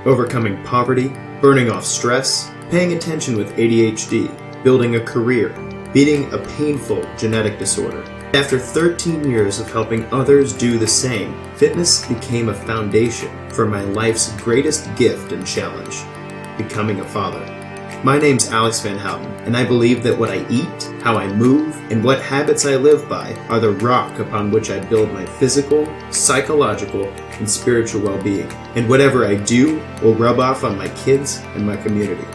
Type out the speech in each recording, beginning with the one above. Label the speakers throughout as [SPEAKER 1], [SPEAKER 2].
[SPEAKER 1] overcoming poverty, burning off stress, paying attention with ADHD, building a career, beating a painful genetic disorder. After 13 years of helping others do the same, fitness became a foundation for my life's greatest gift and challenge, becoming a father. My name's Alex Van Houten, and I believe that what I eat, how I move, and what habits I live by are the rock upon which I build my physical, psychological, and spiritual well-being. And whatever I do will rub off on my kids and my community.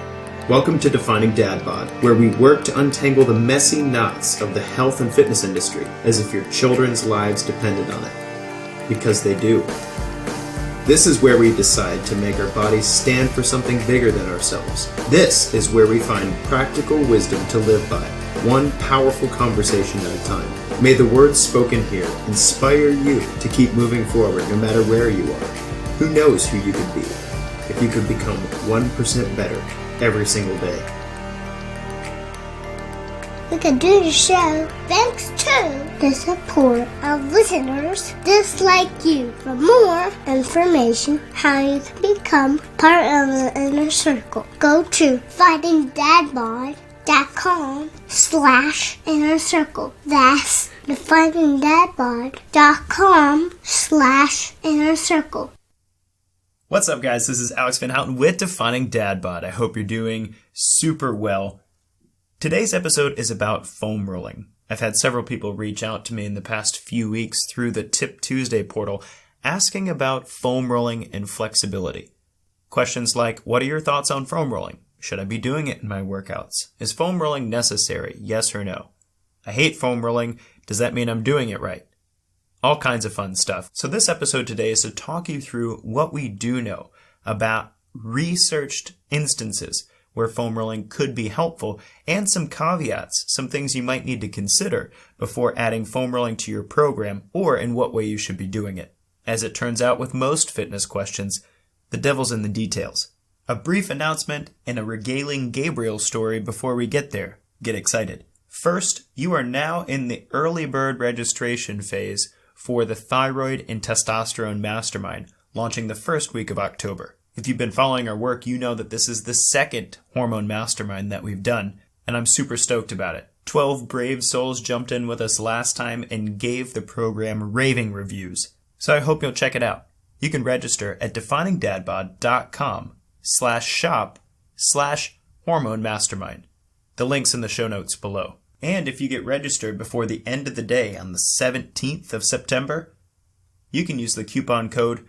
[SPEAKER 1] Welcome to Defining Dad Bod, where we work to untangle the messy knots of the health and fitness industry as if your children's lives depended on it. Because they do. This is where we decide to make our bodies stand for something bigger than ourselves. This is where we find practical wisdom to live by, one powerful conversation at a time. May the words spoken here inspire you to keep moving forward no matter where you are. Who knows who you could be if you could become 1% better every single day.
[SPEAKER 2] We can do the show thanks to the support of listeners just like you. For more information how you can become part of the inner circle, go to findingdadbod.com/inner circle. That's the findingdadbod.com/inner circle.
[SPEAKER 3] What's up, guys? This is Alex Van Houten with Defining Dad Bod. I hope you're doing super well. Today's episode is about foam rolling. I've had several people reach out to me in the past few weeks through the Tip Tuesday portal asking about foam rolling and flexibility. Questions like, what are your thoughts on foam rolling? Should I be doing it in my workouts? Is foam rolling necessary? Yes or no? I hate foam rolling. Does that mean I'm doing it right? All kinds of fun stuff. So this episode today is to talk you through what we do know about researched instances where foam rolling could be helpful, and some caveats, some things you might need to consider before adding foam rolling to your program, or in what way you should be doing it. As it turns out with most fitness questions, the devil's in the details. A brief announcement and a regaling Gabriel story before we get there. Get excited. First, you are now in the early bird registration phase for the Thyroid and Testosterone Mastermind, launching the first week of October. If you've been following our work, you know that this is the second hormone mastermind that we've done, and I'm super stoked about it. 12 brave souls jumped in with us last time and gave the program raving reviews, so I hope you'll check it out. You can register at definingdadbod.com/shop/hormone mastermind. The link's in the show notes below. And if you get registered before the end of the day on the 17th of September, you can use the coupon code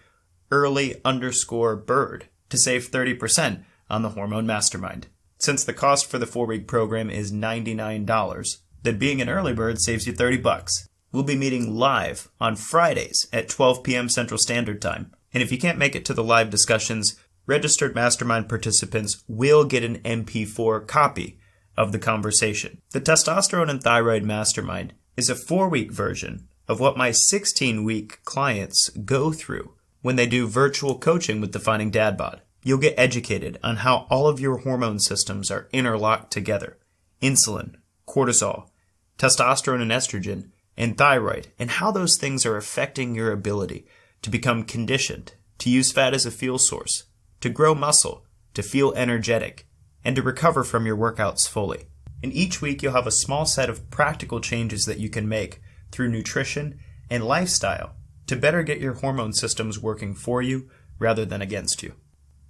[SPEAKER 3] early_bird to save 30% on the Hormone Mastermind. Since the cost for the 4-week program is $99, then being an early bird saves you $30. We'll be meeting live on Fridays at 12 p.m. Central Standard Time. And if you can't make it to the live discussions, registered mastermind participants will get an MP4 copy of the conversation. The Testosterone and Thyroid Mastermind is a 4-week version of what my 16-week clients go through when they do virtual coaching with Defining Dad Bod. You'll get educated on how all of your hormone systems are interlocked together. Insulin, cortisol, testosterone and estrogen, and thyroid, and how those things are affecting your ability to become conditioned, to use fat as a fuel source, to grow muscle, to feel energetic, and to recover from your workouts fully. And each week you'll have a small set of practical changes that you can make through nutrition and lifestyle to better get your hormone systems working for you rather than against you.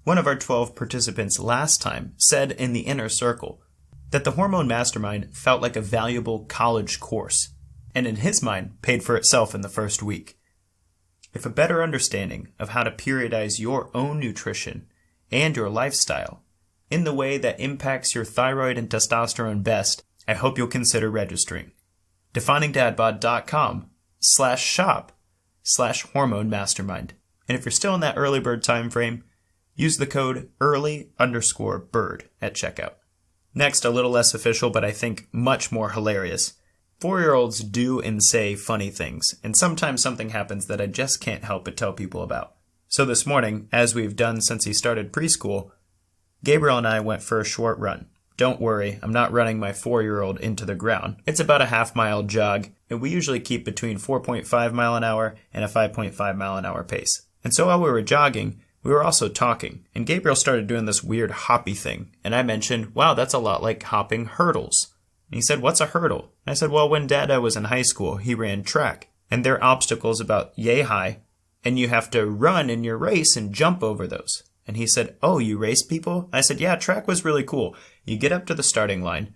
[SPEAKER 3] One of our 12 participants last time said in the inner circle that the Hormone Mastermind felt like a valuable college course, and in his mind paid for itself in the first week. If a better understanding of how to periodize your own nutrition and your lifestyle in the way that impacts your thyroid and testosterone best, I hope you'll consider registering. definingdadbod.com/shop/hormone mastermind. And if you're still in that early bird time frame, use the code early_bird at checkout. Next, a little less official, but I think much more hilarious. 4-year-olds do and say funny things, and sometimes something happens that I just can't help but tell people about. So this morning, as we've done since he started preschool, Gabriel and I went for a short run. Don't worry, I'm not running my 4-year-old into the ground. It's about a half-mile jog, and we usually keep between 4.5 mile an hour and a 5.5 mile an hour pace. And so while we were jogging, We were also talking, and Gabriel started doing this weird hoppy thing, and I mentioned, wow, that's a lot like hopping hurdles. And he said, what's a hurdle? And I said, well, when Dada was in high school, he ran track, and there are obstacles about yay high, and you have to run in your race and jump over those. And he said, oh, you race people? I said, yeah, track was really cool. You get up to the starting line,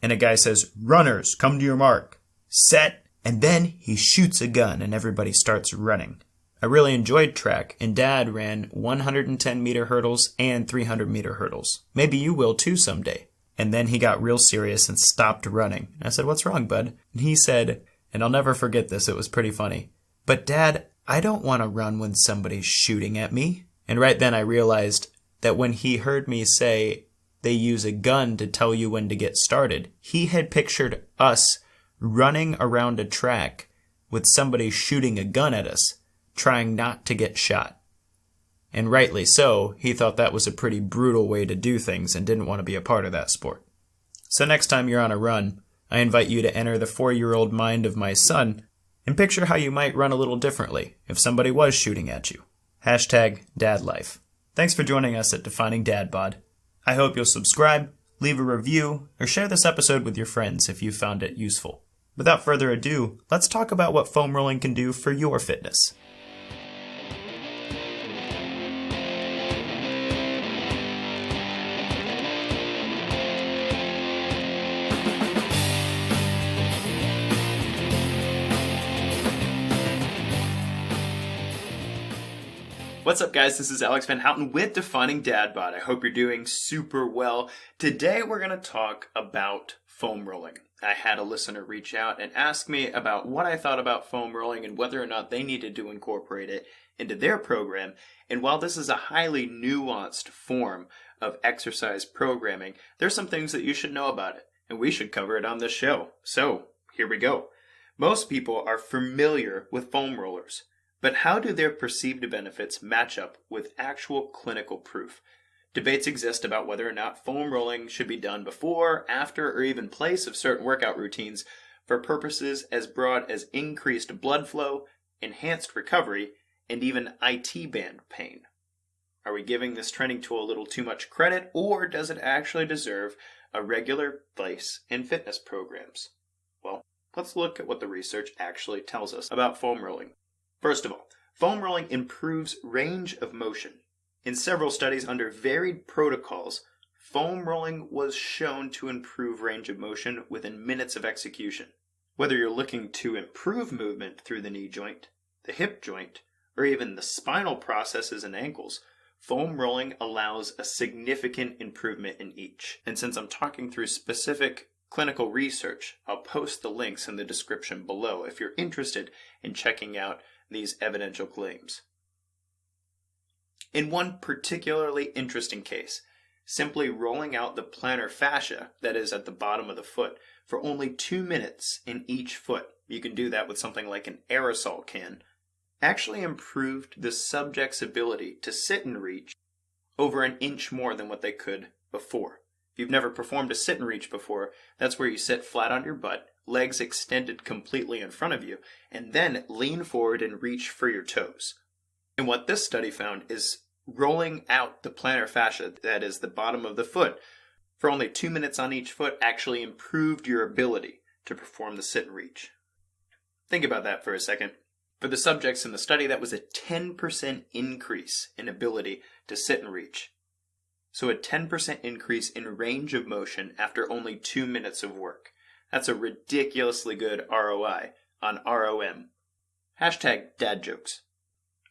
[SPEAKER 3] and a guy says, runners, come to your mark. Set, and then he shoots a gun, and everybody starts running. I really enjoyed track, and Dad ran 110-meter hurdles and 300-meter hurdles. Maybe you will too someday. And then he got real serious and stopped running. And I said, what's wrong, bud? And he said, and I'll never forget this, it was pretty funny, but Dad, I don't want to run when somebody's shooting at me. And right then I realized that when he heard me say they use a gun to tell you when to get started, he had pictured us running around a track with somebody shooting a gun at us, trying not to get shot. And rightly so, he thought that was a pretty brutal way to do things and didn't want to be a part of that sport. So next time you're on a run, I invite you to enter the 4-year-old mind of my son and picture how you might run a little differently if somebody was shooting at you. #DadLife. Thanks for joining us at Defining Dad Bod. I hope you'll subscribe, leave a review, or share this episode with your friends if you found it useful. Without further ado, let's talk about what foam rolling can do for your fitness. What's up, guys? This is Alex Van Houten with Defining Dad Bod. I hope you're doing super well. Today we're going to talk about foam rolling. I had a listener reach out and ask me about what I thought about foam rolling and whether or not they needed to incorporate it into their program. And while this is a highly nuanced form of exercise programming, there's some things that you should know about it, and we should cover it on this show. So here we go. Most people are familiar with foam rollers. But how do their perceived benefits match up with actual clinical proof? Debates exist about whether or not foam rolling should be done before, after, or even place of certain workout routines for purposes as broad as increased blood flow, enhanced recovery, and even IT band pain. Are we giving this training tool a little too much credit, or does it actually deserve a regular place in fitness programs? Well, let's look at what the research actually tells us about foam rolling. First of all, foam rolling improves range of motion. In several studies under varied protocols, foam rolling was shown to improve range of motion within minutes of execution. Whether you're looking to improve movement through the knee joint, the hip joint, or even the spinal processes and ankles, foam rolling allows a significant improvement in each. And since I'm talking through specific clinical research, I'll post the links in the description below if you're interested in checking out these evidential claims. In one particularly interesting case, simply rolling out the plantar fascia, that is at the bottom of the foot, for only 2 minutes in each foot, you can do that with something like an aerosol can, actually improved the subject's ability to sit and reach over an inch more than what they could before. If you've never performed a sit and reach before, that's where you sit flat on your butt, legs extended completely in front of you, and then lean forward and reach for your toes. And what this study found is rolling out the plantar fascia, that is the bottom of the foot, for only 2 minutes on each foot actually improved your ability to perform the sit and reach. Think about that for a second. For the subjects in the study, that was a 10% increase in ability to sit and reach. So a 10% increase in range of motion after only 2 minutes of work. That's a ridiculously good ROI on ROM. #DadJokes.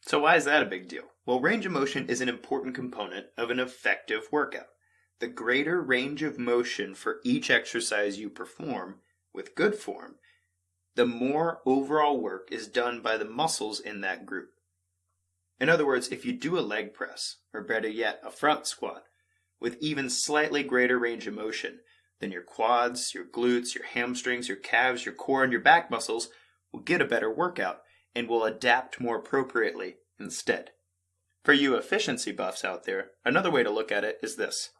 [SPEAKER 3] So why is that a big deal? Well, range of motion is an important component of an effective workout. The greater range of motion for each exercise you perform with good form, the more overall work is done by the muscles in that group. In other words, if you do a leg press, or better yet, a front squat, with even slightly greater range of motion, then your quads, your glutes, your hamstrings, your calves, your core, and your back muscles will get a better workout and will adapt more appropriately instead. For you efficiency buffs out there, another way to look at it is this.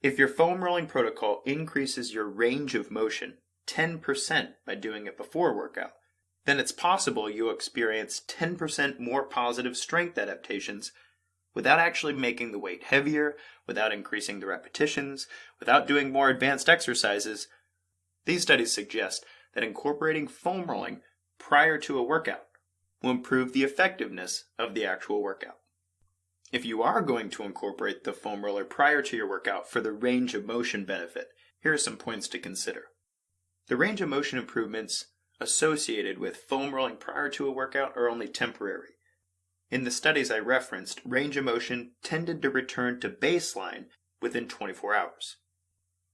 [SPEAKER 3] If your foam rolling protocol increases your range of motion 10% by doing it before workout, then it's possible you'll experience 10% more positive strength adaptations without actually making the weight heavier, without increasing the repetitions, without doing more advanced exercises. These studies suggest that incorporating foam rolling prior to a workout will improve the effectiveness of the actual workout. If you are going to incorporate the foam roller prior to your workout for the range of motion benefit, here are some points to consider. The range of motion improvements associated with foam rolling prior to a workout are only temporary. In the studies I referenced, range of motion tended to return to baseline within 24 hours.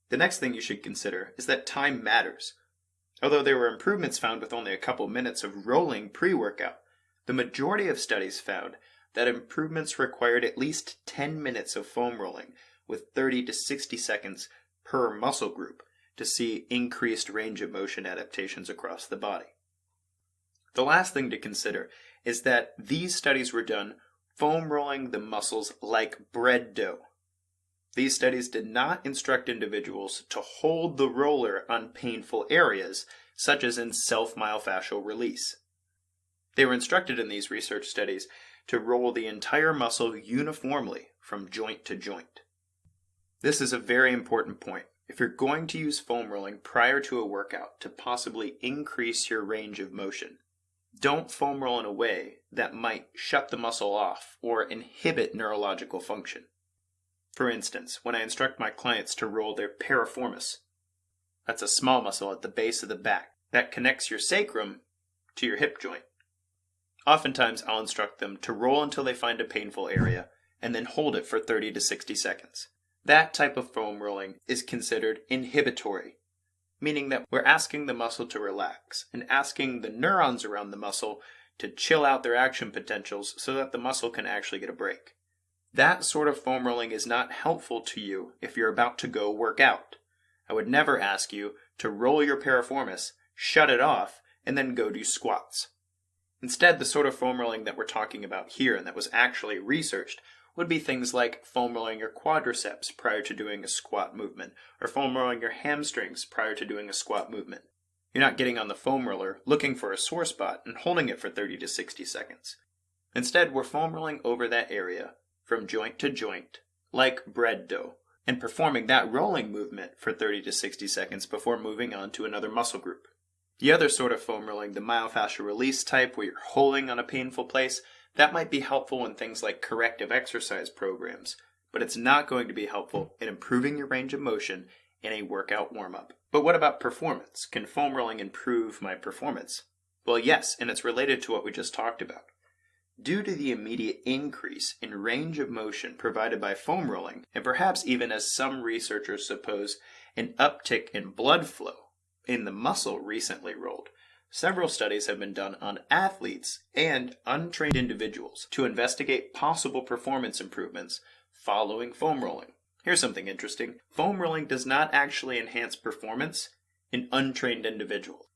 [SPEAKER 3] The next thing you should consider is that time matters. Although there were improvements found with only a couple minutes of rolling pre-workout, the majority of studies found that improvements required at least 10 minutes of foam rolling with 30 to 60 seconds per muscle group to see increased range of motion adaptations across the body. The last thing to consider is that these studies were done foam rolling the muscles like bread dough. These studies did not instruct individuals to hold the roller on painful areas, such as in self-myofascial release. They were instructed in these research studies to roll the entire muscle uniformly from joint to joint. This is a very important point. If you're going to use foam rolling prior to a workout to possibly increase your range of motion, don't foam roll in a way that might shut the muscle off or inhibit neurological function. For instance, when I instruct my clients to roll their piriformis, that's a small muscle at the base of the back that connects your sacrum to your hip joint. Oftentimes, I'll instruct them to roll until they find a painful area and then hold it for 30 to 60 seconds. That type of foam rolling is considered inhibitory, meaning that we're asking the muscle to relax and asking the neurons around the muscle to chill out their action potentials so that the muscle can actually get a break. That sort of foam rolling is not helpful to you if you're about to go work out. I would never ask you to roll your piriformis, shut it off, and then go do squats. Instead, the sort of foam rolling that we're talking about here and that was actually researched would be things like foam rolling your quadriceps prior to doing a squat movement, or foam rolling your hamstrings prior to doing a squat movement. You're not getting on the foam roller, looking for a sore spot, and holding it for 30 to 60 seconds. Instead, we're foam rolling over that area from joint to joint, like bread dough, and performing that rolling movement for 30 to 60 seconds before moving on to another muscle group. The other sort of foam rolling, the myofascial release type, where you're holding on a painful place, that might be helpful in things like corrective exercise programs, but it's not going to be helpful in improving your range of motion in a workout warm-up. But what about performance? Can foam rolling improve my performance? Well, yes, and it's related to what we just talked about. Due to the immediate increase in range of motion provided by foam rolling, and perhaps even as some researchers suppose, an uptick in blood flow in the muscle recently rolled, several studies have been done on athletes and untrained individuals to investigate possible performance improvements following foam rolling. Here's something interesting. Foam rolling does not actually enhance performance in untrained individuals.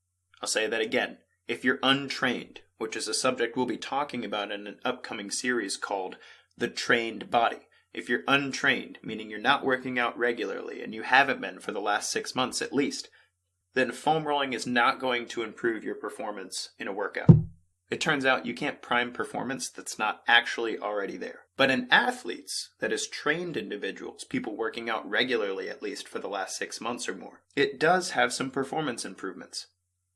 [SPEAKER 3] I'll say that again. If you're untrained, which is a subject we'll be talking about in an upcoming series called The Trained Body. If you're untrained, meaning you're not working out regularly and you haven't been for the last 6 months at least, then foam rolling is not going to improve your performance in a workout. It turns out you can't prime performance that's not actually already there. But in athletes, that is trained individuals, people working out regularly at least for the last 6 months or more, it does have some performance improvements.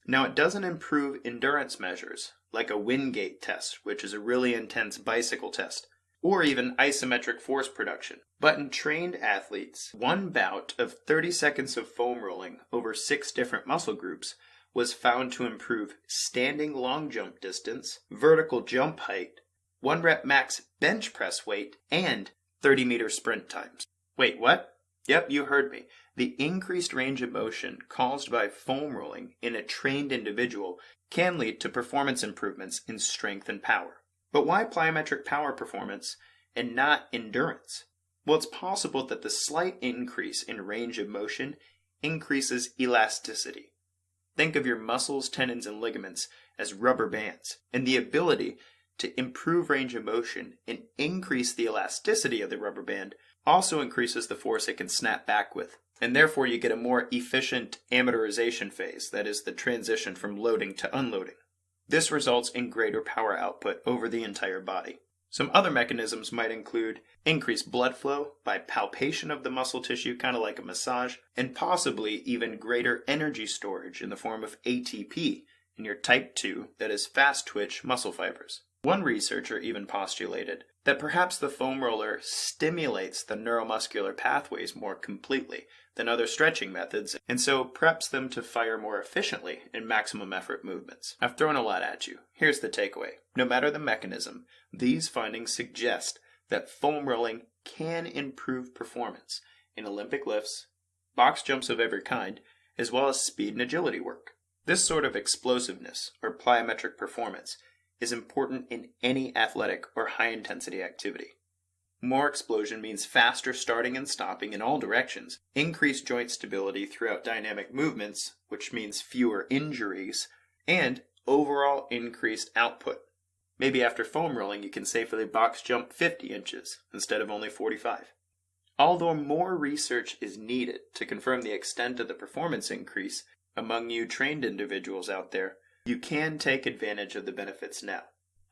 [SPEAKER 3] Now, it doesn't improve endurance measures, like a wind gait test, which is a really intense bicycle test, or even isometric force production. But in trained athletes, one bout of 30 seconds of foam rolling over 6 different muscle groups was found to improve standing long jump distance, vertical jump height, 1 rep max bench press weight, and 30-meter sprint times. Wait, what? Yep, you heard me. The increased range of motion caused by foam rolling in a trained individual can lead to performance improvements in strength and power. But why plyometric power performance and not endurance? Well, it's possible that the slight increase in range of motion increases elasticity. Think of your muscles, tendons, and ligaments as rubber bands, and the ability to improve range of motion and increase the elasticity of the rubber band also increases the force it can snap back with. And therefore you get a more efficient amortization phase, that is the transition from loading to unloading. This results in greater power output over the entire body. Some other mechanisms might include increased blood flow by palpation of the muscle tissue, kind of like a massage, and possibly even greater energy storage in the form of ATP in your type 2, that is fast twitch muscle fibers. One researcher even postulated that perhaps the foam roller stimulates the neuromuscular pathways more completely than other stretching methods, and so preps them to fire more efficiently in maximum effort movements. I've thrown a lot at you. Here's the takeaway. No matter the mechanism, these findings suggest that foam rolling can improve performance in Olympic lifts, box jumps of every kind, as well as speed and agility work. This sort of explosiveness, or plyometric performance, is important in any athletic or high-intensity activity. More explosion means faster starting and stopping in all directions, increased joint stability throughout dynamic movements, which means fewer injuries, and overall increased output. Maybe after foam rolling you can safely box jump 50 inches instead of only 45. Although more research is needed to confirm the extent of the performance increase among you trained individuals out there, you can take advantage of the benefits now.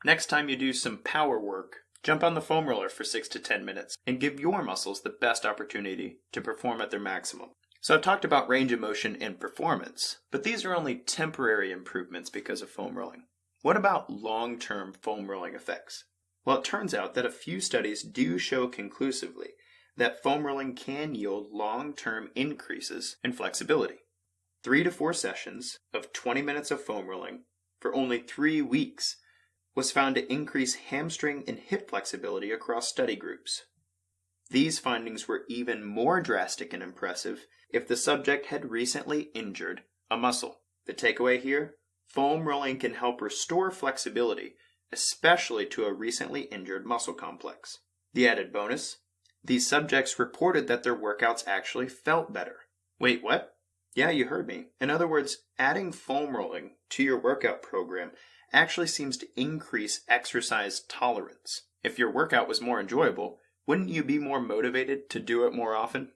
[SPEAKER 3] Next time you do some power work, jump on the foam roller for 6 to 10 minutes and give your muscles the best opportunity to perform at their maximum. So I've talked about range of motion and performance, but these are only temporary improvements because of foam rolling. What about long-term foam rolling effects? Well, it turns out that a few studies do show conclusively that foam rolling can yield long-term increases in flexibility. 3 to 4 sessions of 20 minutes of foam rolling for only 3 weeks was found to increase hamstring and hip flexibility across study groups. These findings were even more drastic and impressive if the subject had recently injured a muscle. The takeaway here? Foam rolling can help restore flexibility, especially to a recently injured muscle complex. The added bonus? These subjects reported that their workouts actually felt better. Wait, what? Yeah, you heard me. In other words, adding foam rolling to your workout program actually seems to increase exercise tolerance. If your workout was more enjoyable, wouldn't you be more motivated to do it more often?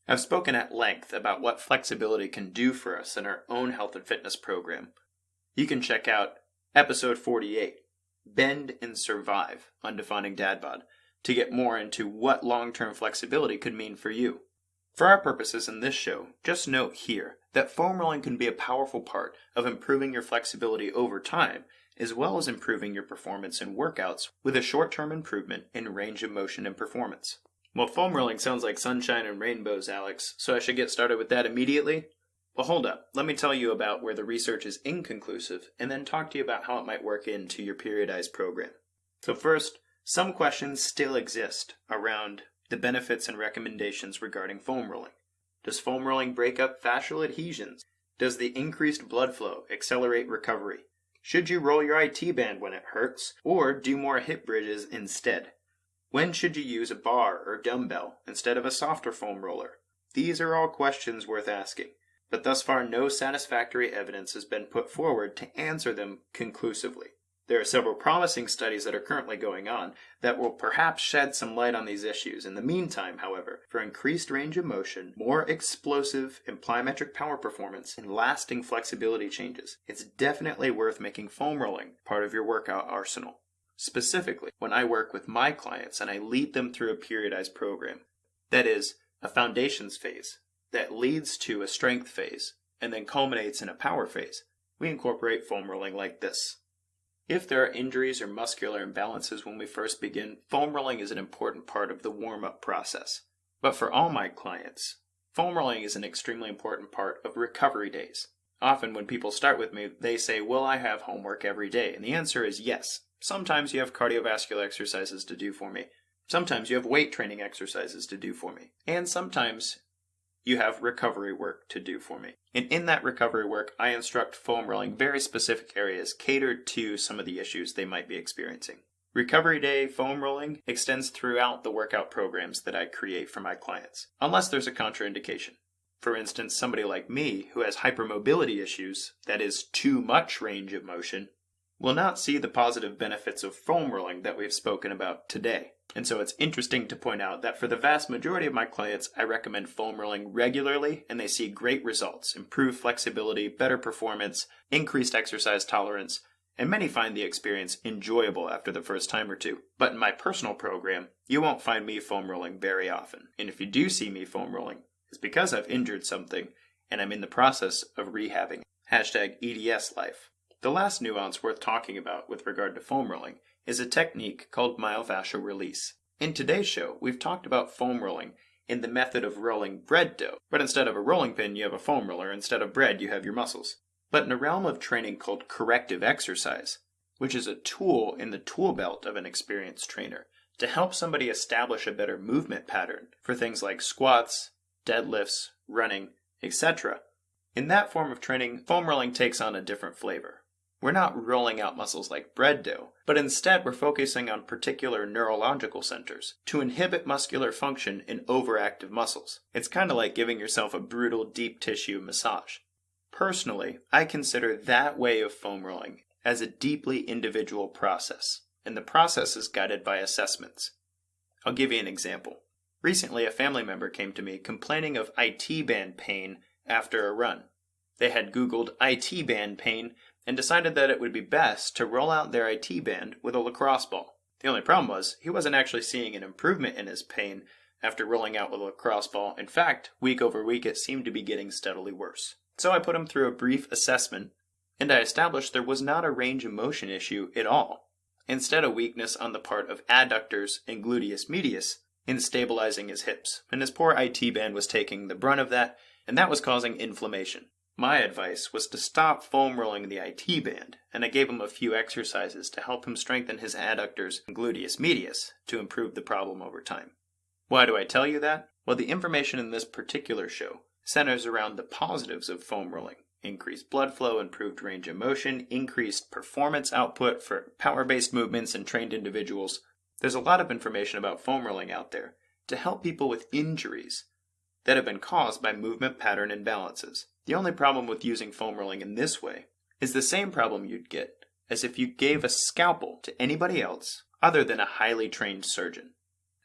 [SPEAKER 3] I've spoken at length about what flexibility can do for us in our own health and fitness program. You can check out episode 48, Bend and Survive, on Defining Dad Bod, to get more into what long-term flexibility could mean for you. For our purposes in this show, just note here that foam rolling can be a powerful part of improving your flexibility over time, as well as improving your performance in workouts with a short-term improvement in range of motion and performance. Well, foam rolling sounds like sunshine and rainbows, Alex, so I should get started with that immediately? Well, hold up. Let me tell you about where the research is inconclusive, and then talk to you about how it might work into your periodized program. So first, some questions still exist around the benefits and recommendations regarding foam rolling. Does foam rolling break up fascial adhesions? Does the increased blood flow accelerate recovery? Should you roll your IT band when it hurts, or do more hip bridges instead? When should you use a bar or dumbbell instead of a softer foam roller? These are all questions worth asking, but thus far no satisfactory evidence has been put forward to answer them conclusively. There are several promising studies that are currently going on that will perhaps shed some light on these issues. In the meantime, however, for increased range of motion, more explosive and plyometric power performance, and lasting flexibility changes, it's definitely worth making foam rolling part of your workout arsenal. Specifically, when I work with my clients and I lead them through a periodized program, that is, a foundations phase that leads to a strength phase and then culminates in a power phase, we incorporate foam rolling like this. If there are injuries or muscular imbalances when we first begin, foam rolling is an important part of the warm-up process. But for all my clients, foam rolling is an extremely important part of recovery days. Often when people start with me, they say, will I have homework every day? And the answer is yes. Sometimes you have cardiovascular exercises to do for me. Sometimes you have weight training exercises to do for me. And sometimes you have recovery work to do for me. And in that recovery work, I instruct foam rolling very specific areas catered to some of the issues they might be experiencing. Recovery day foam rolling extends throughout the workout programs that I create for my clients, unless there's a contraindication. For instance, somebody like me who has hypermobility issues, that is too much range of motion, will not see the positive benefits of foam rolling that we've spoken about today. And so it's interesting to point out that for the vast majority of my clients, I recommend foam rolling regularly, and they see great results, improved flexibility, better performance, increased exercise tolerance, and many find the experience enjoyable after the first time or two. But in my personal program, you won't find me foam rolling very often. And if you do see me foam rolling, it's because I've injured something and I'm in the process of rehabbing. #EDS life. The last nuance worth talking about with regard to foam rolling is a technique called myofascial release. In today's show, we've talked about foam rolling in the method of rolling bread dough, but instead of a rolling pin, you have a foam roller. Instead of bread, you have your muscles. But in a realm of training called corrective exercise, which is a tool in the tool belt of an experienced trainer to help somebody establish a better movement pattern for things like squats, deadlifts, running, etc. In that form of training, foam rolling takes on a different flavor. We're not rolling out muscles like bread dough, but instead we're focusing on particular neurological centers to inhibit muscular function in overactive muscles. It's kind of like giving yourself a brutal deep tissue massage. Personally, I consider that way of foam rolling as a deeply individual process, and the process is guided by assessments. I'll give you an example. Recently, a family member came to me complaining of IT band pain after a run. They had Googled IT band pain and decided that it would be best to roll out their IT band with a lacrosse ball. The only problem was, he wasn't actually seeing an improvement in his pain after rolling out with a lacrosse ball. In fact, week over week it seemed to be getting steadily worse. So I put him through a brief assessment, and I established there was not a range of motion issue at all. Instead, a weakness on the part of adductors and gluteus medius in stabilizing his hips, and his poor IT band was taking the brunt of that, and that was causing inflammation. My advice was to stop foam rolling the IT band, and I gave him a few exercises to help him strengthen his adductors and gluteus medius to improve the problem over time. Why do I tell you that? Well, the information in this particular show centers around the positives of foam rolling. Increased blood flow, improved range of motion, increased performance output for power-based movements and trained individuals. There's a lot of information about foam rolling out there to help people with injuries that have been caused by movement pattern imbalances. The only problem with using foam rolling in this way is the same problem you'd get as if you gave a scalpel to anybody else other than a highly trained surgeon.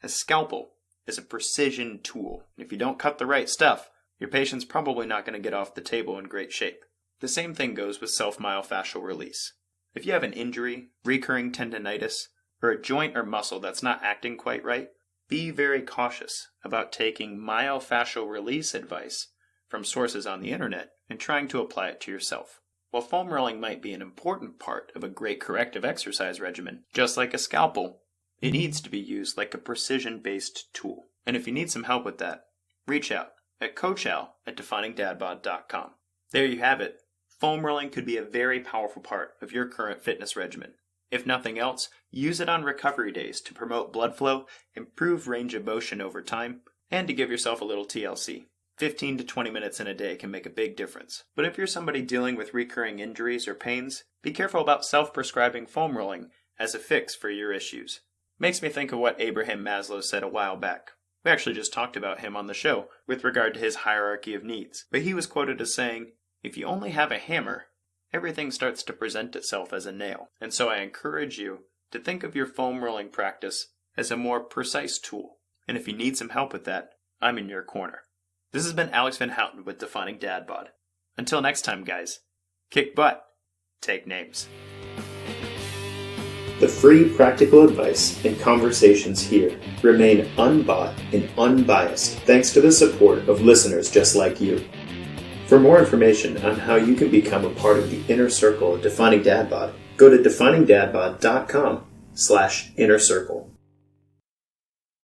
[SPEAKER 3] A scalpel is a precision tool, and if you don't cut the right stuff, your patient's probably not going to get off the table in great shape. The same thing goes with self-myofascial release. If you have an injury, recurring tendinitis, or a joint or muscle that's not acting quite right, be very cautious about taking myofascial release advice from sources on the internet and trying to apply it to yourself. While foam rolling might be an important part of a great corrective exercise regimen, just like a scalpel, it needs to be used like a precision-based tool. And if you need some help with that, reach out at coachal@definingdadbod.com. There you have it. Foam rolling could be a very powerful part of your current fitness regimen. If nothing else, use it on recovery days to promote blood flow, improve range of motion over time, and to give yourself a little TLC. 15 to 20 minutes in a day can make a big difference. But if you're somebody dealing with recurring injuries or pains, be careful about self-prescribing foam rolling as a fix for your issues. Makes me think of what Abraham Maslow said a while back. We actually just talked about him on the show with regard to his hierarchy of needs. But he was quoted as saying, "If you only have a hammer, everything starts to present itself as a nail." And so I encourage you to think of your foam rolling practice as a more precise tool. And if you need some help with that, I'm in your corner. This has been Alex Van Houten with Defining Dad Bod. Until next time, guys, kick butt, take names.
[SPEAKER 1] The free practical advice and conversations here remain unbought and unbiased thanks to the support of listeners just like you. For more information on how you can become a part of the inner circle of Defining Dad Bod, go to definingdadbod.com/inner circle.